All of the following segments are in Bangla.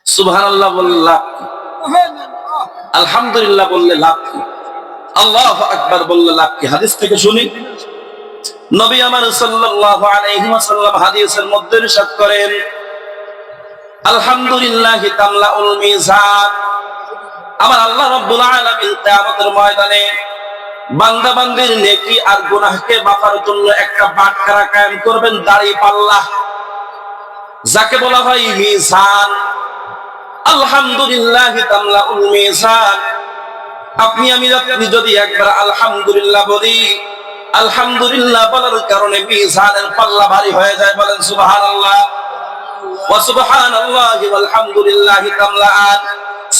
সুবহানাল্লাহ বললে লাভ কি? আলহামদুলিল্লাহ বললে লাভ কি? আল্লাহু আকবার বললে লাভ কি? হাদিস থেকে শুনি। নবী আমার সাল্লাল্লাহু আলাইহি ওয়াসাল্লাম হাদিসের মধ্যে ইরশাদ করেন, আলহামদুলিল্লাহি তামলাউল মিজান। আমার আল্লাহ রাব্বুল আলামিন কিয়ামতের ময়দানে বান্দা বান্দির নেকি আর গুনাহকে মাপার জন্য একটা বাটখারা কায়েম করবেন, দাড়ি পাল্লা, যাকে বলা হয় মিজান। আলহামদুলিল্লাহি তামলাউল মিজান। আপনি যদি একবার আলহামদুলিল্লাহ বলি, আলহামদুলিল্লাহ বলার কারণে মিজানের পাল্লা ভারী হয়ে যায়। বলেন সুবহানাল্লাহ। ওয়া সুবহানাল্লাহি ওয়াল হামদুলিল্লাহি তামলাআন।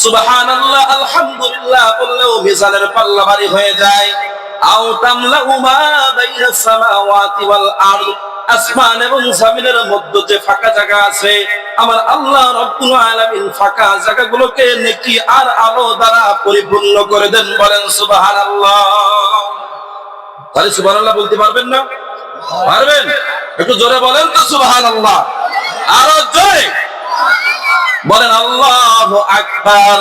সুবহানাল্লাহ আলহামদুলিল্লাহ বললেও মিজানের পাল্লা ভারী হয়ে যায়। আও তামলাউ মা বাইনাস সামাওয়াতি ওয়াল আরদ। আসমান এবং জমিনের মধ্যে যে ফাঁকা জায়গা আছে, আমার আল্লাহ রাব্বুল আলামিন ফাঁকা জায়গাগুলোকে নেকি আর আলো দ্বারা পরিপূর্ণ করে দেন। বলেন সুবহানাল্লাহ। তাহলে সুবহানাল্লাহ বলতে পারবেন না? পারবেন? একটু জোরে বলেন তো সুবহানাল্লাহ। আরো জোরে বলেন আল্লাহু আকবার।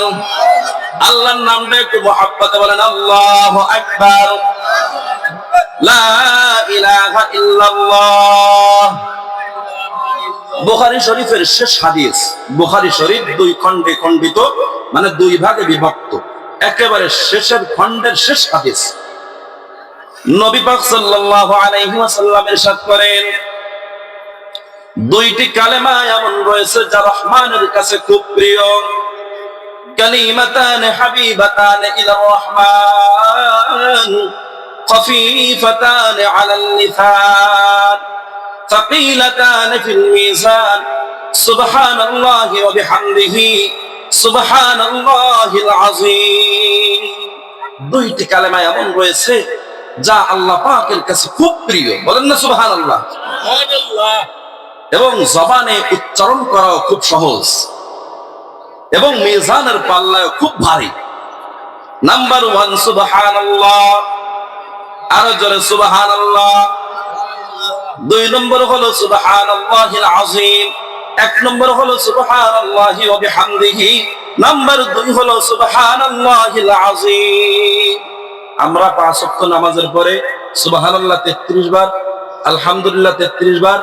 আল্লাহর নামটা একটু মুহাব্বতে বলেন আল্লাহু আকবার। লা ইলাহা ইল্লাল্লাহ। বুখারী শরীফের শেষ হাদিস। বুখারী শরীফ দুই খণ্ডে খণ্ডিত, মানে দুই ভাগে বিভক্ত। একেবারে শেষের খণ্ডের শেষ হাদিস। নবী পাক সাল্লাল্লাহু আলাইহি ওয়াসাল্লাম ইরশাদ করেন, দুইটি কালেমা এমন রয়েছে যা রহমানের কাছে খুব প্রিয়। কালিমাতান হাবিবাতান ইলার রহমান খফীফাতান আলাল লিসান সাকিলাতান ফিল মিজান সুবহানাল্লাহি ওয়া বিহামদিহি সুবহানাল্লাহিল আযীম। দুইটি কালেমা এমন রয়েছে যা আল্লাহ পাকের কাছে খুব প্রিয়। বলেন না সুবহানাল্লাহ। সুবহানাল্লাহ। এবং জবানে উচ্চারণ করাও খুব সহজ, এবং মিজানের পাল্লায় খুব ভারী। নাম্বার 1 সুবহানাল্লাহ। আরো জোরে সুবহানাল্লাহ। 2 নম্বর হলো সুবহানাল্লাহিল আযীম। 1 নম্বর হলো সুবহানাল্লাহি ওয়া বিহামদিহি। নাম্বার 2 হলো সুবহানাল্লাহিল আযীম। আমরা 5 ওয়াক্ত নামাজের পরে সুবহানাল্লাহ 33 বার, আলহামদুলিল্লাহ 33 বার,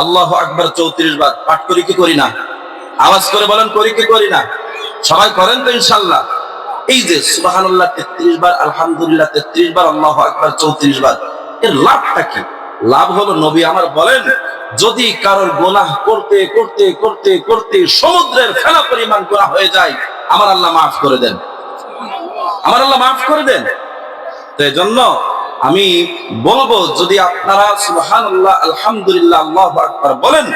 আল্লাহু আকবার 34 বার পাঠ করি কি করি না? আওয়াজ করে বলেন, করি কি করি না? সবাই করেন তো ইনশাআল্লাহ। এই যে সুবহানাল্লাহ 33 বার, আলহামদুলিল্লাহ 33 বার, আল্লাহু আকবার 34 বার, এর লাভটা কি? লাভ হলো, নবী আমার বলেন, যদি কারোর গুনাহ করতে করতে করতে করতে সমুদ্রের ফেনা পরিমাণ গুনাহ হয়ে যায়, আমার আল্লাহ মাফ করে দেন। আমার আল্লাহ মাফ করে দেন। তো এজন্য আমি বলবো, যদি আপনারা সুবহানাল্লাহ আলহামদুলিল্লাহ আল্লাহু আকবার বলেন,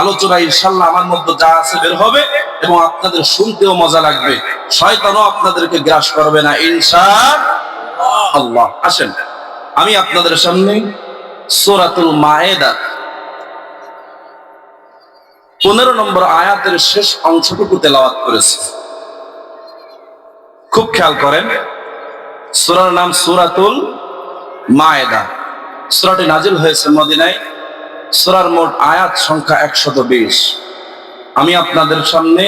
আলোচনা ইনশাআল্লাহ আমার মধ্যে যা আছে বের হবে, এবং আপনাদের শুনতেও মজা লাগবে, শয়তানও আপনাদেরকে গ্রাস করবে না ইনশাআল্লাহ। আসেন আমি আপনাদের সামনে সূরাতুল মায়েদা 15 নম্বর আয়াতের শেষ অংশটুকু তেলাওয়াত করেছি। খুব খেয়াল করেন। সূরার নাম সূরাতুল মায়েদা। সূরাটি নাজিল হয়েছে মদিনায়। সূরার মোট আয়াত সংখ্যা 120। আমি আপনাদের সামনে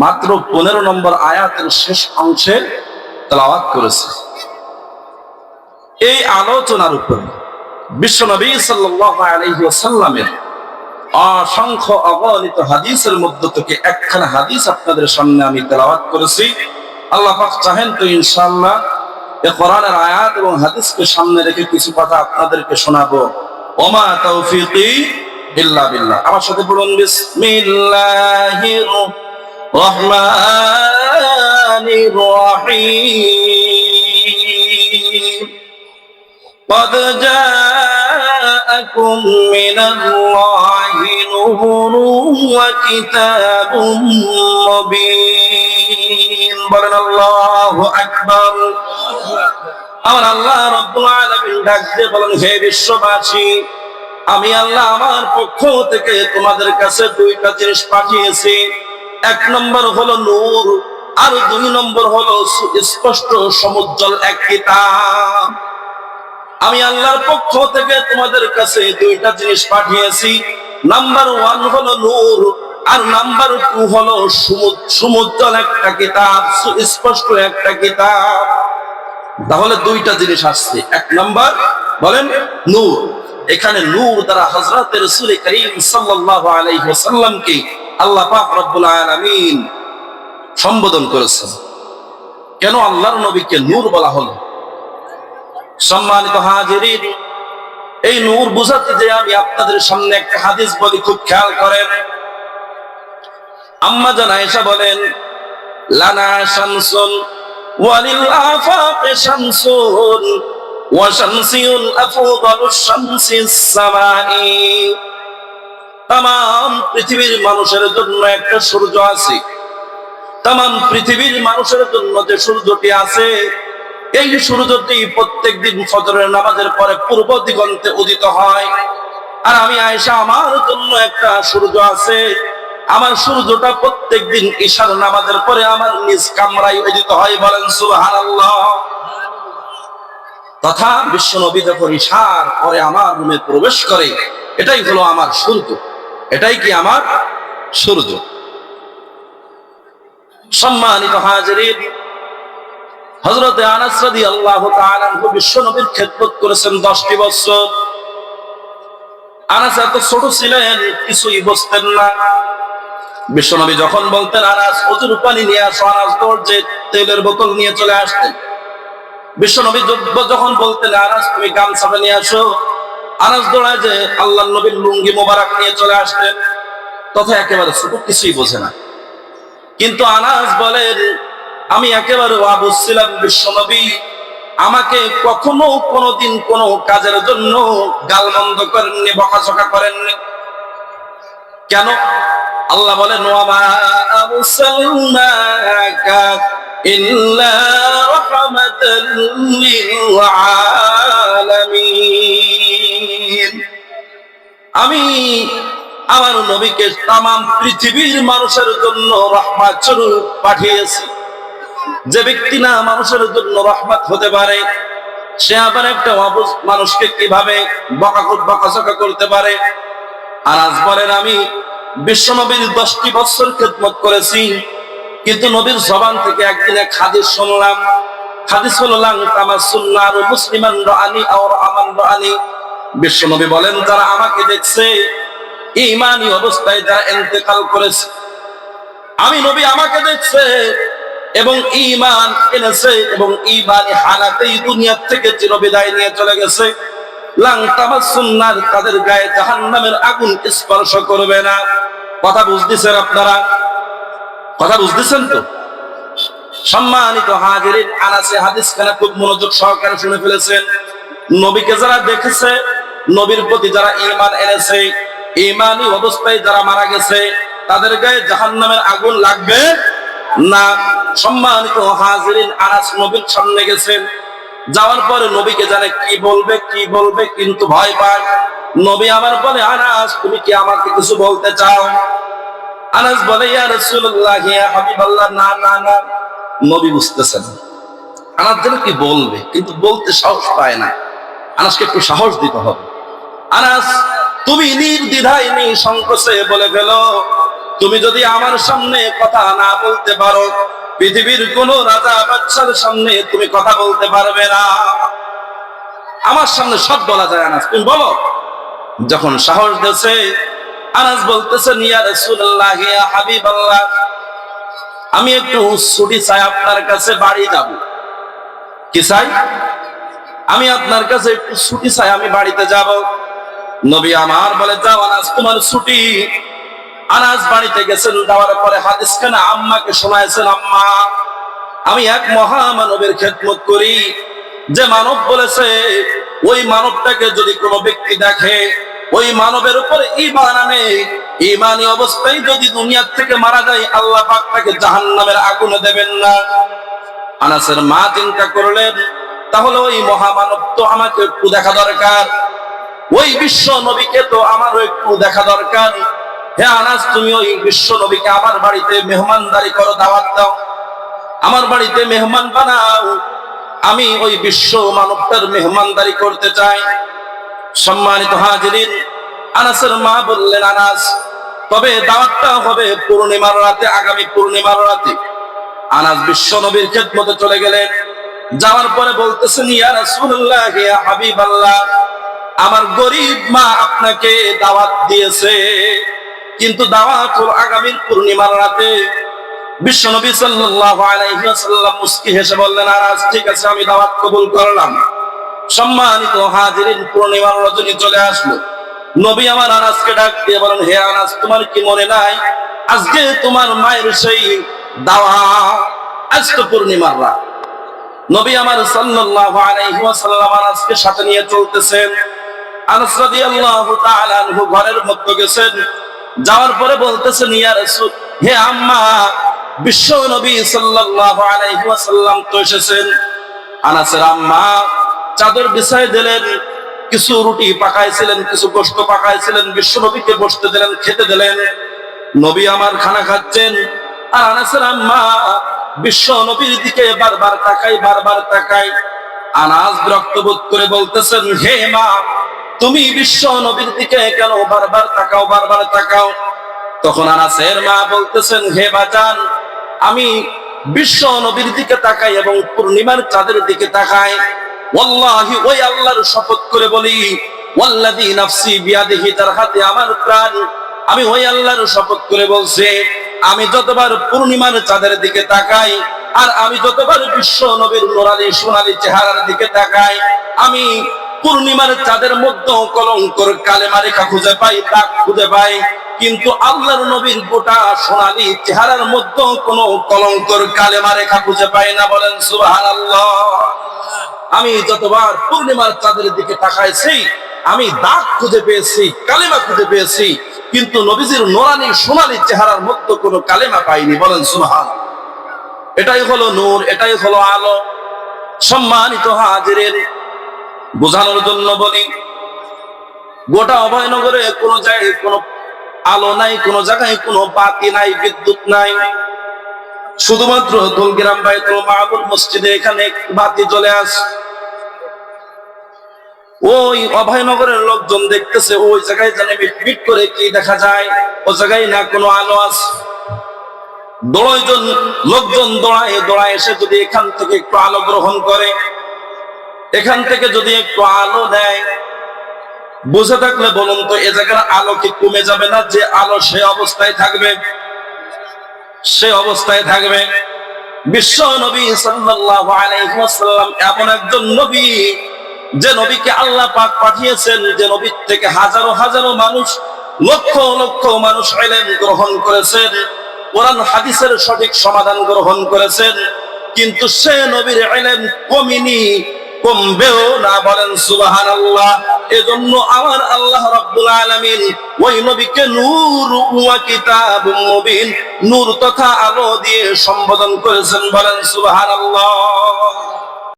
মাত্র 15 নম্বর আয়াতের শেষ অংশে তেলাওয়াত করেছি। এই আলোচনার উপর বিশ্বনবী সাল্লাল্লাহু আলাইহি ওয়াসাল্লামের অসংখ্য অগণিত হাদিসের মধ্য থেকে একখানা হাদিস আপনাদের সামনে আমি তেলাওয়াত করেছি। আল্লাহ পাক চাহেন তো ইনশাআল্লাহ এই কোরআনের আয়াত এবং হাদিসকে সামনে রেখে কিছু কথা আপনাদেরকে শোনাবো। ওমা তাওফীকি ইল্লা বিল্লাহ। আমার সাথে বলুন, বিসমিল্লাহির রহমানির রহিম। قد جاءكم من الله نور وكتاب مبين। বলেন আল্লাহু আকবার। আমার আল্লাহ রাব্বুল আলামিন ডাক দিয়ে বলেন, হে বিশ্ববাসী, আমি আল্লাহ আমার পক্ষ থেকে তোমাদের কাছে দুইটা জিনিস পাঠিয়েছি। 1 নম্বর হলো নূর, আর 2 নম্বর হলো স্পষ্ট সমুজ্জ্বল এক কিতাব। আমি আল্লাহর পক্ষ থেকে তোমাদের কাছে দুইটা জিনিস পাঠিয়েছি। নাম্বার 1 হলো নূর, আর নাম্বার 2 হলো সমুদ্র একটা কিতাব, সুস্পষ্ট একটা কিতাব। তাহলে দুইটা জিনিস আসছে। এক নাম্বার বলেন নূর। এখানে নূর দ্বারা হযরত রাসূল করিম সাল্লাল্লাহু আলাইহি ওয়াসাল্লামকে আল্লাহ পাক রব্বুল আলামিন সম্বোধন করেছেন। কেন আল্লাহর নবীকে নূর বলা হলো? সম্মানিত হাজিরিন, এই নূর বুঝাতে যে আমি আপনাদের সামনে একটা হাদিস বলি, খুব খেয়াল করেন। আম্মা জান আয়েশা বলেন, লানা শামসুন ওয়ালিল আফাqi শামসুন ওয়া শামসিউন আফদালুশ শামসিস সামাই। तमाम পৃথিবীর মানুষের জন্য একটা সূর্য আছে। तमाम পৃথিবীর মানুষের জন্য যে সূর্যটি আছে, এই সূর্যটি প্রত্যেকদিন ফজরের নামাজের পরে পূর্ব দিগন্তে উদিত হয়। আর আমি আয়েশা, আমার জন্য একটা সূর্য আছে, আমার সূর্যটা প্রত্যেকদিন ঈশার নামাজের পরে আমার নিজ কামরায় উদিত হয়। বলেন সুবহানাল্লাহ। তথা বিশ্ব নবী যখন ঈশার পরে আমার রুমে প্রবেশ করে, এটাই হলো আমার সূর্য, এটাই কি আমার সূর্য। সম্মানিত হাজিরিন, হযরত আনাস রাদিয়াল্লাহু তাআলা আনহু বিশ্ব নবীর খেদমত করেছেন 10টি বছর। আনাস এত ছোট ছিলেন, কিছুই বুঝতেন না। বিশ্ব নবী যখন বলতেন আনাস ওযুর পানি নিয়ে আসো, আনাস দৌড়ে তেলের বোতল নিয়ে চলে আসতেন। বিশ্ব নবী যখন বলতেন আনাস তুমি গামছাটা নিয়ে আসো, আনাস দৌড়ায় যে আল্লাহর নবীর লুঙ্গি মোবারক নিয়ে চলে আসতেন। তথা একেবারে ছোট, কিছুই বোঝে না। কিন্তু আনাস বলেন, আমি একেবারে অবুঝ ছিলাম। বিশ্বনবী আমাকে কখনো কোনোদিন কোনো কাজের জন্য গালমন্দ করেননি, বকাঝকা করেননি। কেন? আল্লাহ বলেন, ওয়ামা আরসালনাকা ইল্লা রাহমাতাল লিল আলামিন। আমি আমার নবীকে तमाम পৃথিবীর মানুষের জন্য রহমত স্বরূপ পাঠিয়েছি। যে ব্যক্তি না মানুষের জন্য রহমত হতে পারে, সে আবার একটা অবুঝ মানুষকে কিভাবে বকাঝকা করতে পারে? আনাস বলেন, আমি বিশ্ব নবীর 10টি বছর খেদমত করেছি, কিন্তু নবীর জবান থেকে একদিন এক হাদিস শুনলাম। হাদিস হলো লান তামাসসুন নারু মুসলিমান রাআনি আও রাআমান রাআনি। বিশ্ব নবী বলেন, যারা আমাকে দেখছে ঈমানী অবস্থায় যারা ইন্তেকাল করেছে, আমি নবী আমাকে দেখছে এবং ঈমান এনেছে এবং ঈমানী হালাতেই দুনিয়া থেকে চিরবিদায় নিয়ে চলে গেছে, লান তামাসসুন নার, তাদের গায়ে জাহান্নামের আগুন স্পর্শ করবে না। কথা বুঝতেছেন আপনারা? কথা বুঝতেছেন তো? সম্মানিত হাজিরিন, আনাসে হাদিসখানা খুব মনোযোগ সহকারে শুনে ফেলেছেন। নবীকে যারা দেখেছে, নবীর প্রতি যারা ঈমান এনেছে, ঈমানী অবস্থায় যারা মারা গেছে, তাদের গায়ে জাহান্নামের আগুন লাগবে না। সম্মানিত হাজিরিন, আনাস নবীর সামনে গেছেন। যাওয়ার পরে নবীকে জানে কি বলবে, কিন্তু ভয় পায়। নবী আমার বলে, আনাস তুমি কি আমাকে কিছু বলতে চাও? আনাস বলে, ইয়া রাসূলুল্লাহ, ইয়া হাবিবাল্লাহ, না না না। নবী বুঝতেছেন আনাস যেন কি বলবে, কিন্তু বলতে সাহস পায় না। আনাসকে একটু সাহস দিতে হবে। আনাস তুমি নির্দ্বিধায় নিঃসংকোচে বলে ফেলো, তুমি যদি আমার সামনে কথা না বলতে পারো, পৃথিবীর কোন রাজা বাদশার সামনে তুমি কথা বলতে পারবে না। আমার সামনে সব বলা যায়, আনাস তুমি বলো। যখন সাহস দিয়েছে, আনাস বলতেছেন, ইয়া রাসূলুল্লাহ, ইয়া হাবিবাল্লাহ, আমি একটু ছুটি চাই, আপনার কাছে বাড়ি যাব। কি চাই? আমি আপনার কাছে একটু ছুটি চাই, আমি বাড়িতে যাব। নবী আমার বলে, যাও আনাস, তোমার ছুটি। আনাস বাড়িতে গেছেন। যাওয়ার পরে হাদিসখানা আম্মাকে শোনাইছেন, আম্মা আমি এক মহামানবের খেদমত করি, যে মানব বলেছে ওই মানবটাকে যদি কোনো ব্যক্তি দেখে, ওই মানবের উপরে ঈমান আনে, ঈমানী অবস্থায় যদি দুনিয়া থেকে মারা যায়, আল্লাহ পাক তাকে জাহান্নামের আগুনে দেবেন না। আনাসের মা চিন্তা করলেন, তাহলে ওই মহামানব তো আমাকে একটু দেখা দরকার, ওই বিশ্ব নবীকে তো আমারও একটু দেখা দরকার। হে আনাস, তুমি ওই বিশ্ব নবীকে আমার বাড়িতে মেহমানদারি করো, দাওয়াত দাও, আমার বাড়িতে মেহমান বানাও, আমি ওই বিশ্ব মানবটার মেহমানদারি করতে চাই। সম্মানিত হাজিরিন, আনাসের মা বললেন, আনাস তবে দাওয়াতটা হবে পূর্ণিমার রাতে, আগামী পূর্ণিমার রাতে। আনাস বিশ্ব নবীর খেদমতে চলে গেলেন। যাওয়ার পরে বলতেছেন, ইয়া রাসূলুল্লাহ, ইয়া হাবিবাল্লাহ, আমার গরিব মা আপনাকে দাওয়াত দিয়েছে, কিন্তু দাওয়াত হলো আগামী পূর্ণিমার রাতে। বিশ্বনবী সাল্লাল্লাহু আলাইহি ওয়াসাল্লাম মুস্কি হেসে বললেন, আনাস, ঠিক আছে, আমি দাওয়াত কবুল করলাম। সম্মানিত হাজিরিন, পূর্ণিমার রজনী চলে আসলো। নবী আমার আনাসকে ডাক দিয়ে বলেন, হে আনাস, তোমার কি মনে নাই আজকে তোমার মায়ের সেই দাওয়াত? আজ তো পূর্ণিমার রাত। নবী আমার সাল্লাল্লাহু আলাইহি ওয়াসাল্লাম আনাসকে সাথে নিয়ে চলতেছেন। আনাস রাদিয়াল্লাহু তাআলা আনহু ঘরের মধ্যে গেছেন। যাওয়ার পরে বলতেছেন, ইয়া রাসূল, হে আম্মা, বিশ্ব নবী সাল্লাল্লাহু আলাইহি ওয়াসাল্লাম তো এসেছেন। আনাসের আম্মা চাদর বিছায় দিলেন, কিছু রুটি পাকাইছিলেন, কিছু গোশত পাকাইছিলেন, বিশ্ব নবীকে বসতে দিলেন, খেতে দিলেন। নবী আমার খানা খাচ্ছেন, আর আনাসের আম্মা বিশ্ব নবীর দিকে বারবার তাকাই, বারবার তাকাই। আনাস বিরক্ত বোধ করে বলতেছেন, হে মা, তুমি বিশ্ব নবীর দিকে কেন বারবার তাকাও, বারবার তাকাও? তখন আনাসের মা বলতেছেন, হে বাজান, আমি বিশ্ব নবীর দিকে তাকাই এবং পূর্ণিমার চাঁদের দিকে তাকাই। ওয়াল্লাহি, ওই আল্লাহর শপথ করে বলি, ওয়াল্লাযী নাফসি বিয়াদিহি, তার হাতে আমার প্রাণ, আমি ওই আল্লাহর শপথ করে বলছি, আমি যতবার পূর্ণিমার চাঁদের দিকে তাকাই, আর আমি যতবার বিশ্ব নবীর নুরানি সোনালী চেহারার দিকে তাকাই, আমি পূর্ণিমার চাঁদের মধ্যে কলঙ্কর কালেমা রেখা খুঁজে পাই, দাগ খুঁজে পাই, কিন্তু আল্লাহর নবীর গোটা সোনালী চেহারার মধ্যে কোনো কলঙ্কর কালেমা রেখা খুঁজে পাই না। বলেন সুবহানাল্লাহ। আমি যতবার পূর্ণিমার চাঁদের দিকে তাকাইছি, আমি দাগ খুঁজে পেয়েছি, কালেমা খুঁজে পেয়েছি, কিন্তু নবীজির নুরানি সোনালী চেহারার মধ্যে কোনো কালেমা পাইনি। বলেন সুবহানাল্লাহ। এটাই হলো নূর, এটাই হলো আলো। সম্মানিত হাজিরিন, বোঝানোর জন্য বলি, গোটা অভয়নগরে কোনো জায়গায় কোনো আলো নাই, কোনো জায়গায় কোনো বাতি নাই, বিদ্যুৎ নাই। শুধুমাত্র দোলগ্রাম বাইতুল মামুর মসজিদে এখানে বাতি জ্বলে আছে। ওই অভয়নগরের লোকজন দেখতেছে ওই জায়গায় জানে মিটমিট করে কি দেখা যায়, ও জায়গায় না কোনো আলো আছে। লোকজন দৌড়ায় দৌড়ায় এসে যদি এখান থেকে একটু আলো গ্রহণ করে, এখান থেকে যদি একটু আলো দেয়, বুঝে থাকলে বলুন তো, এ জায়গার আলো কি কমে যাবে না? যে আলো সে অবস্থায় থাকবে, সে অবস্থায় থাকবে। বিশ্ব নবী সাল্লাল্লাহু আলাইহি ওয়াসাল্লাম এমন একজন নবী, যে নবীকে আল্লাহ পাক পাঠিয়েছেন, যে নবীর থেকে হাজারো হাজারো মানুষ, লক্ষ লক্ষ মানুষ ইলম গ্রহণ করেছেন, কোরআন হাদিসের সঠিক সমাধান গ্রহণ করেছেন, কিন্তু সে নবীর ইলম কমেনি, কমবেও না। বলেন সুবহানাল্লাহ। এজন্য আমার আল্লাহ রাব্বুল আলামিন ওই নবীকে নূর ওয়া কিতাবুম মুবিন, নূর তথা আলো দিয়ে সম্বোধন করেছেন। বলেন সুবহানাল্লাহ।